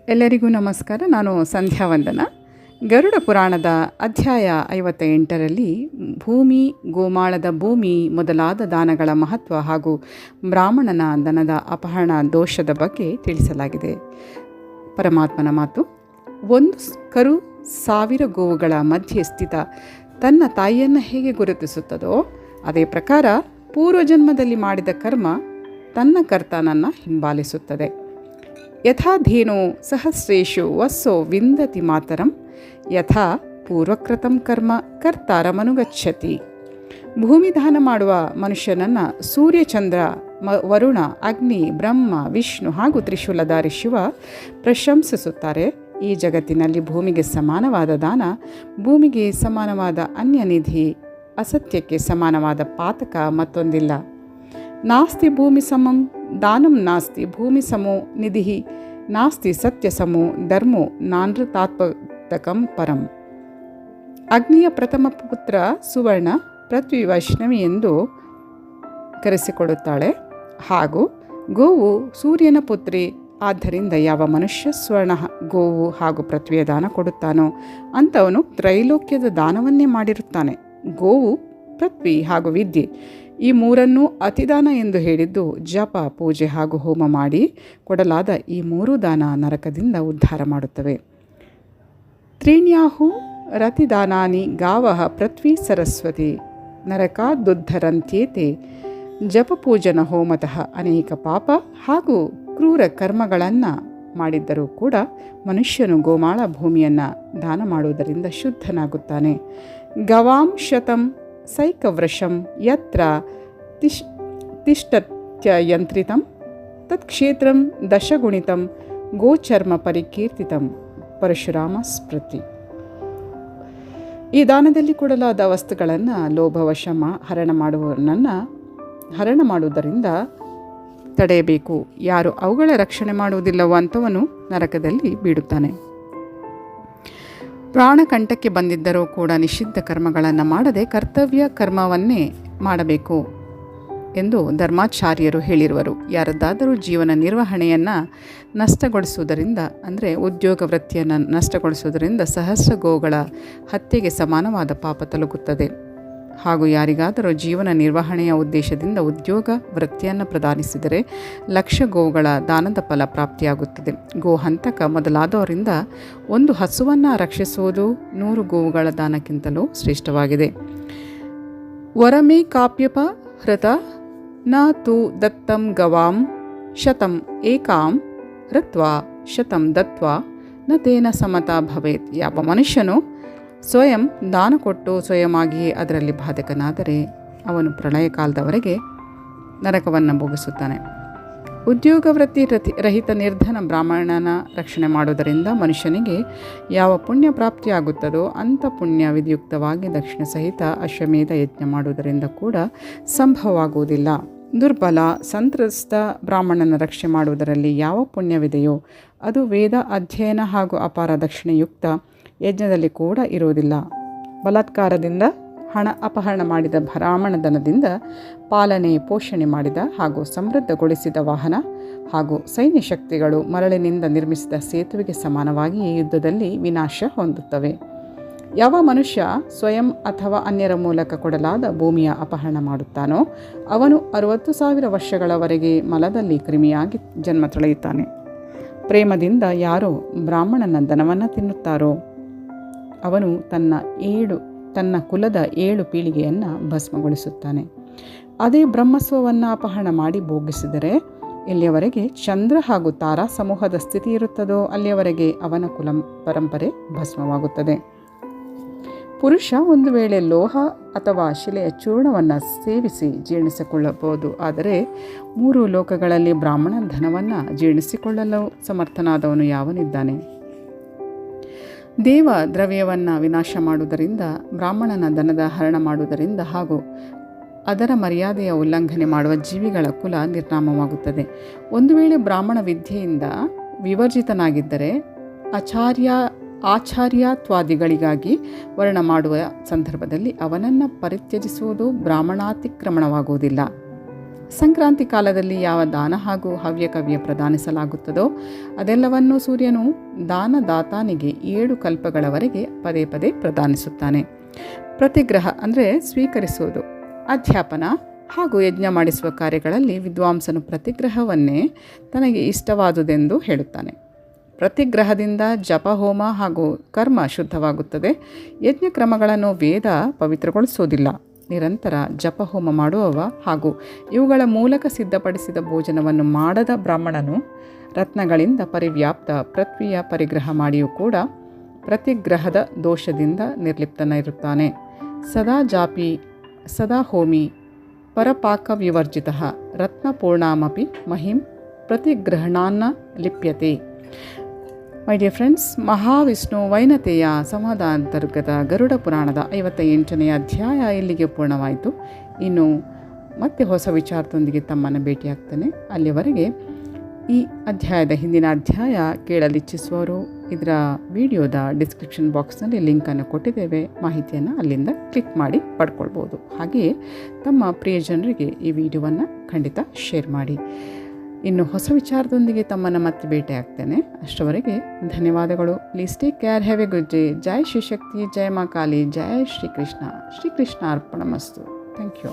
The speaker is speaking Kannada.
ಎಲ್ಲರಿಗೂ ನಮಸ್ಕಾರ. ನಾನು ಸಂಧ್ಯಾ ವಂದನ. ಗರುಡ ಪುರಾಣದ ಅಧ್ಯಾಯ 58ರಲ್ಲಿ ಭೂಮಿ, ಗೋಮಾಳದ ಭೂಮಿ ಮೊದಲಾದ ದಾನಗಳ ಮಹತ್ವ ಹಾಗೂ ಬ್ರಾಹ್ಮಣನ ದನದ ಅಪಹರಣ ದೋಷದ ಬಗ್ಗೆ ತಿಳಿಸಲಾಗಿದೆ. ಪರಮಾತ್ಮನ ಮಾತು: ಒಂದು ಕರು 1000 ಗೋವುಗಳ ಮಧ್ಯೆ ಸ್ಥಿತ ತನ್ನ ತಾಯಿಯನ್ನು ಹೇಗೆ ಗುರುತಿಸುತ್ತದೋ ಅದೇ ಪ್ರಕಾರ ಪೂರ್ವಜನ್ಮದಲ್ಲಿ ಮಾಡಿದ ಕರ್ಮ ತನ್ನ ಕರ್ತನನ್ನು ಹಿಂಬಾಲಿಸುತ್ತದೆ. ಯಥಾ ಧೇನೋ ಸಹಸ್ರೇಷು ವಸ್ಸೋ ವಿಂದತಿ ಮಾತರಂ ಯಥಾ ಪೂರ್ವಕೃತಂ ಕರ್ಮ ಕರ್ತಾರಮನುಗಚ್ಚತಿ. ಭೂಮಿ ದಾನ ಮಾಡುವ ಮನುಷ್ಯನನ್ನು ಸೂರ್ಯಚಂದ್ರ, ವರುಣ, ಅಗ್ನಿ, ಬ್ರಹ್ಮ, ವಿಷ್ಣು ಹಾಗೂ ತ್ರಿಶೂಲಧಾರಿ ಶಿವ ಪ್ರಶಂಸಿಸುತ್ತಾರೆ. ಈ ಜಗತ್ತಿನಲ್ಲಿ ಭೂಮಿಗೆ ಸಮಾನವಾದ ದಾನ, ಭೂಮಿಗೆ ಸಮಾನವಾದ ಅನ್ಯನಿಧಿ, ಅಸತ್ಯಕ್ಕೆ ಸಮಾನವಾದ ಪಾತಕ ಮತ್ತೊಂದಿಲ್ಲ. ನಾಸ್ತಿ ಭೂಮಿ ಸಮಂ ದಾನಂ ನಾಸ್ತಿ ಭೂಮಿ ಸಮೋ ನಿಧಿ ನಾಸ್ತಿ ಸತ್ಯ ಸಮೋ ಧರ್ಮೋ ನಾನೃತಾತ್ಮಕಂ ಪರಂ. ಅಗ್ನಿಯ ಪ್ರಥಮ ಪುತ್ರ ಸುವರ್ಣ, ಪೃಥ್ವಿ ವೈಷ್ಣವಿ ಎಂದು ಕರೆಸಿಕೊಡುತ್ತಾಳೆ. ಹಾಗೂ ಗೋವು ಸೂರ್ಯನ ಪುತ್ರಿ. ಆದ್ದರಿಂದ ಯಾವ ಮನುಷ್ಯ ಸ್ವರ್ಣ, ಗೋವು ಹಾಗೂ ಪೃಥ್ವಿಯ ದಾನ ಕೊಡುತ್ತಾನೋ ಅಂಥವನು ತ್ರೈಲೋಕ್ಯದ ದಾನವನ್ನೇ ಮಾಡಿರುತ್ತಾನೆ. ಗೋವು, ಪೃಥ್ವಿ ಹಾಗೂ ವಿದ್ಯೆ ಈ ಮೂರನ್ನೂ ಅತಿದಾನ ಎಂದು ಹೇಳಿದ್ದು ಜಪ, ಪೂಜೆ ಹಾಗೂ ಹೋಮ ಮಾಡಿ ಕೊಡಲಾದ ಈ ಮೂರೂ ದಾನ ನರಕದಿಂದ ಉದ್ಧಾರ ಮಾಡುತ್ತವೆ. ತ್ರೀಣ್ಯಾಹು ರತಿದಾನಾನಿ ಗಾವಃ ಪೃಥ್ವಿ ಸರಸ್ವತಿ ನರಕಾದುದ್ಧರಂತ್ಯೇತೆ. ಜಪಪೂಜನ ಹೋಮತಃ ಅನೇಕ ಪಾಪ ಹಾಗೂ ಕ್ರೂರ ಕರ್ಮಗಳನ್ನು ಮಾಡಿದ್ದರೂ ಕೂಡ ಮನುಷ್ಯನು ಗೋಮಾಳ ಭೂಮಿಯನ್ನು ದಾನ ಮಾಡುವುದರಿಂದ ಶುದ್ಧನಾಗುತ್ತಾನೆ. ಗವಾಂ ಶತಂ ಸೈಕವೃಷಂ ಯತ್ರ ತಿಷ್ಟತ್ಯಯಂತ್ರಿತಂ ತತ್ಕ್ಷೇತ್ರಂ ದಶಗುಣಿತಂ ಗೋಚರ್ಮ ಪರಿಕೀರ್ತಿತಂ. ಪರಶುರಾಮ ಸ್ಮೃತಿ. ಈ ದಾನದಲ್ಲಿ ಕೊಡಲಾದ ವಸ್ತುಗಳನ್ನು ಲೋಭವಶ ಹರಣ ಮಾಡುವುದರಿಂದ ತಡೆಯಬೇಕು. ಯಾರು ಅವುಗಳ ರಕ್ಷಣೆ ಮಾಡುವುದಿಲ್ಲವೋ ಅಂಥವನು ನರಕದಲ್ಲಿ ಬೀಡುತ್ತಾನೆ. ಪ್ರಾಣಕಂಠಕ್ಕೆ ಬಂದಿದ್ದರೂ ಕೂಡ ನಿಷಿದ್ಧ ಕರ್ಮಗಳನ್ನು ಮಾಡದೆ ಕರ್ತವ್ಯ ಕರ್ಮವನ್ನೇ ಮಾಡಬೇಕು ಎಂದು ಧರ್ಮಾಚಾರ್ಯರು ಹೇಳಿರುವರು. ಯಾರದ್ದಾದರೂ ಜೀವನ ನಿರ್ವಹಣೆಯನ್ನು ನಷ್ಟಗೊಳಿಸುವುದರಿಂದ, ಅಂದರೆ ಉದ್ಯೋಗ ವೃತ್ತಿಯನ್ನು ನಷ್ಟಗೊಳಿಸುವುದರಿಂದ ಸಹಸ್ರ ಗೋಗಳ ಹತ್ಯೆಗೆ ಸಮಾನವಾದ ಪಾಪ ತಲುಗುತ್ತದೆ. ಹಾಗೂ ಯಾರಿಗಾದರೂ ಜೀವನ ನಿರ್ವಹಣೆಯ ಉದ್ದೇಶದಿಂದ ಉದ್ಯೋಗ ವೃತ್ತಿಯನ್ನು ಪ್ರದಾನಿಸಿದರೆ 1,00,000 ಗೋವುಗಳ ದಾನದ ಫಲ ಪ್ರಾಪ್ತಿಯಾಗುತ್ತದೆ. ಗೋಹಂತಕ ಮೊದಲಾದವರಿಂದ ಒಂದು ಹಸುವನ್ನು ರಕ್ಷಿಸುವುದು 100 ಗೋವುಗಳ ದಾನಕ್ಕಿಂತಲೂ ಶ್ರೇಷ್ಠವಾಗಿದೆ. ವರಮೇ ಕಾಪ್ಯಪ ಹೃತ ನ ತು ದತ್ತಂ ಗವಾಂ ಶತಂ ಏಕಾಂ ಹೃತ್ವಾ ಶತಂ ದತ್ವಾ ನ ತೇನ ಸಮತಾ ಭವೇತ್. ಯಾವ ಮನುಷ್ಯನು ಸ್ವಯಂ ದಾನ ಕೊಟ್ಟು ಸ್ವಯಮಾಗಿಯೇ ಅದರಲ್ಲಿ ಬಾಧಕನಾದರೆ ಅವನು ಪ್ರಳಯ ಕಾಲದವರೆಗೆ ನರಕವನ್ನು ಭೋಗಿಸುತ್ತಾನೆ. ಉದ್ಯೋಗ ವೃತ್ತಿ ರಹಿತ ನಿರ್ಧನ ಬ್ರಾಹ್ಮಣನ ರಕ್ಷಣೆ ಮಾಡುವುದರಿಂದ ಮನುಷ್ಯನಿಗೆ ಯಾವ ಪುಣ್ಯ ಪ್ರಾಪ್ತಿಯಾಗುತ್ತದೋ ಅಂಥ ಪುಣ್ಯ ವಿಧಿಯುಕ್ತವಾಗಿ ದಕ್ಷಿಣ ಸಹಿತ ಅಶ್ವಮೇಧ ಯಜ್ಞ ಮಾಡುವುದರಿಂದ ಕೂಡ ಸಂಭವವಾಗುವುದಿಲ್ಲ. ದುರ್ಬಲ ಸಂತ್ರಸ್ತ ಬ್ರಾಹ್ಮಣನ ರಕ್ಷಣೆ ಮಾಡುವುದರಲ್ಲಿ ಯಾವ ಪುಣ್ಯವಿದೆಯೋ ಅದು ವೇದ ಅಧ್ಯಯನ ಹಾಗೂ ಅಪಾರ ದಕ್ಷಿಣೆಯುಕ್ತ ಯಜ್ಞದಲ್ಲಿ ಕೂಡ ಇರುವುದಿಲ್ಲ. ಬಲಾತ್ಕಾರದಿಂದ ಹಣ ಅಪಹರಣ ಮಾಡಿದ ಬ್ರಾಹ್ಮಣ ಧನದಿಂದ ಪಾಲನೆ ಪೋಷಣೆ ಮಾಡಿದ ಹಾಗೂ ಸಮೃದ್ಧಗೊಳಿಸಿದ ವಾಹನ ಹಾಗೂ ಸೈನ್ಯ ಶಕ್ತಿಗಳು ಮರಳಿನಿಂದ ನಿರ್ಮಿಸಿದ ಸೇತುವೆಗೆ ಸಮಾನವಾಗಿ ಈ ಯುದ್ಧದಲ್ಲಿ ವಿನಾಶ ಹೊಂದುತ್ತವೆ. ಯಾವ ಮನುಷ್ಯ ಸ್ವಯಂ ಅಥವಾ ಅನ್ಯರ ಮೂಲಕ ಕೊಡಲಾದ ಭೂಮಿಯ ಅಪಹರಣ ಮಾಡುತ್ತಾನೋ ಅವನು 60,000 ವರ್ಷಗಳವರೆಗೆ ಮಲದಲ್ಲಿ ಕ್ರಿಮಿಯಾಗಿ ಜನ್ಮ ತೊಳೆಯುತ್ತಾನೆ. ಪ್ರೇಮದಿಂದ ಯಾರೋ ಬ್ರಾಹ್ಮಣನ ಧನವನ್ನು ತಿನ್ನುತ್ತಾರೋ ಅವನು ತನ್ನ ಕುಲದ 7 ಪೀಳಿಗೆಯನ್ನು ಭಸ್ಮಗೊಳಿಸುತ್ತಾನೆ. ಅದೇ ಬ್ರಹ್ಮಸ್ವವನ್ನು ಅಪಹರಣ ಮಾಡಿ ಭೋಗಿಸಿದರೆ ಎಲ್ಲಿಯವರೆಗೆ ಚಂದ್ರ ಹಾಗೂ ತಾರಾ ಸಮೂಹದ ಸ್ಥಿತಿ ಇರುತ್ತದೋ ಅಲ್ಲಿಯವರೆಗೆ ಅವನ ಕುಲ ಪರಂಪರೆ ಭಸ್ಮವಾಗುತ್ತದೆ. ಪುರುಷ ಒಂದು ವೇಳೆ ಲೋಹ ಅಥವಾ ಶಿಲೆಯ ಚೂರ್ಣವನ್ನು ಸೇವಿಸಿ ಜೀರ್ಣಿಸಿಕೊಳ್ಳಬಹುದು. ಆದರೆ 3 ಲೋಕಗಳಲ್ಲಿ ಬ್ರಾಹ್ಮಣ ಧನವನ್ನು ಜೀರ್ಣಿಸಿಕೊಳ್ಳಲು ಸಮರ್ಥನಾದವನು ಯಾವನಿದ್ದಾನೆ? ದೇವ ದ್ರವ್ಯವನ್ನು ವಿನಾಶ ಮಾಡುವುದರಿಂದ, ಬ್ರಾಹ್ಮಣನ ಧನದ ಹರಣ ಮಾಡುವುದರಿಂದ ಹಾಗೂ ಅದರ ಮರ್ಯಾದೆಯ ಉಲ್ಲಂಘನೆ ಮಾಡುವ ಜೀವಿಗಳ ಕುಲ ನಿರ್ನಾಮವಾಗುತ್ತದೆ. ಒಂದು ವೇಳೆ ಬ್ರಾಹ್ಮಣ ವಿದ್ಯೆಯಿಂದ ವಿವರ್ಜಿತನಾಗಿದ್ದರೆ ಆಚಾರ್ಯತ್ವಾದಿಗಳಿಗಾಗಿ ವರ್ಣ ಮಾಡುವ ಸಂದರ್ಭದಲ್ಲಿ ಅವನನ್ನು ಪರಿತ್ಯಜಿಸುವುದು ಬ್ರಾಹ್ಮಣಾತಿಕ್ರಮಣವಾಗುವುದಿಲ್ಲ. ಸಂಕ್ರಾಂತಿ ಕಾಲದಲ್ಲಿ ಯಾವ ದಾನ ಹಾಗೂ ಹವ್ಯಕವ್ಯ ಪ್ರದಾನಿಸಲಾಗುತ್ತದೋ ಅದೆಲ್ಲವನ್ನೂ ಸೂರ್ಯನು ದಾನದಾತಾನಿಗೆ 7 ಕಲ್ಪಗಳವರೆಗೆ ಪದೇ ಪದೇ ಪ್ರದಾನಿಸುತ್ತಾನೆ. ಪ್ರತಿಗ್ರಹ ಅಂದರೆ ಸ್ವೀಕರಿಸುವುದು, ಅಧ್ಯಾಪನ ಹಾಗೂ ಯಜ್ಞ ಮಾಡಿಸುವ ಕಾರ್ಯಗಳಲ್ಲಿ ವಿದ್ವಾಂಸನು ಪ್ರತಿಗ್ರಹವನ್ನೇ ತನಗೆ ಇಷ್ಟವಾದುದೆಂದು ಹೇಳುತ್ತಾನೆ. ಪ್ರತಿಗ್ರಹದಿಂದ ಜಪಹೋಮ ಹಾಗೂ ಕರ್ಮ ಶುದ್ಧವಾಗುತ್ತದೆ. ಯಜ್ಞ ಕ್ರಮಗಳನ್ನು ವೇದ ಪವಿತ್ರಗೊಳಿಸುವುದಿಲ್ಲ. ನಿರಂತರ ಜಪಹೋಮ ಮಾಡುವವ ಹಾಗೂ ಇವುಗಳ ಮೂಲಕ ಸಿದ್ಧಪಡಿಸಿದ ಭೋಜನವನ್ನು ಮಾಡದ ಬ್ರಾಹ್ಮಣನು ರತ್ನಗಳಿಂದ ಪರಿವ್ಯಾಪ್ತ ಪೃಥ್ವಿಯ ಪರಿಗ್ರಹ ಮಾಡಿಯೂ ಕೂಡ ಪ್ರತಿಗ್ರಹದ ದೋಷದಿಂದ ನಿರ್ಲಿಪ್ತನಿರುತ್ತಾನೆ. ಸದಾ ಜಾಪಿ ಸದಾ ಹೋಮಿ ಪರಪಾಕವಿವರ್ಜಿತ ರತ್ನಪೂರ್ಣಾಮಪಿ ಮಹಿಂ ಪ್ರತಿಗ್ರಹಣಾನ್ನ ಲಿಪ್ಯತೆ. ಮೈ ಡಿಯರ್ ಫ್ರೆಂಡ್ಸ್, ಮಹಾವಿಷ್ಣು ವೈನತೆಯ ಸಂವಾದಾಂತರ್ಗತ ಗರುಡ ಪುರಾಣದ 58ನೇ ಅಧ್ಯಾಯ ಇಲ್ಲಿಗೆ ಪೂರ್ಣವಾಯಿತು. ಇನ್ನು ಮತ್ತೆ ಹೊಸ ವಿಚಾರದೊಂದಿಗೆ ತಮ್ಮನ್ನು ಭೇಟಿಯಾಗ್ತಾನೆ. ಅಲ್ಲಿವರೆಗೆ ಈ ಅಧ್ಯಾಯದ ಹಿಂದಿನ ಅಧ್ಯಾಯ ಕೇಳಲಿಚ್ಛಿಸುವವರು ಇದರ ವಿಡಿಯೋದ ಡಿಸ್ಕ್ರಿಪ್ಷನ್ ಬಾಕ್ಸ್ನಲ್ಲಿ ಲಿಂಕನ್ನು ಕೊಟ್ಟಿದ್ದೇವೆ. ಮಾಹಿತಿಯನ್ನು ಅಲ್ಲಿಂದ ಕ್ಲಿಕ್ ಮಾಡಿ ಪಡ್ಕೊಳ್ಬೋದು. ಹಾಗೆಯೇ ತಮ್ಮ ಪ್ರಿಯ ಜನರಿಗೆ ಈ ವಿಡಿಯೋವನ್ನು ಖಂಡಿತ ಶೇರ್ ಮಾಡಿ. ಇನ್ನು ಹೊಸ ವಿಚಾರದೊಂದಿಗೆ ತಮ್ಮನ್ನು ಮತ್ತೆ ಭೇಟಿ ಆಗ್ತೇನೆ. ಅಷ್ಟರವರೆಗೆ ಧನ್ಯವಾದಗಳು. Please take care. Have a good day. ಜೈ ಶ್ರೀ ಶಕ್ತಿ, ಜಯ ಮಾ ಕಾಳಿ, ಜಯ ಶ್ರೀಕೃಷ್ಣ. ಶ್ರೀಕೃಷ್ಣ ಅರ್ಪಣಮಸ್ತು. Thank you.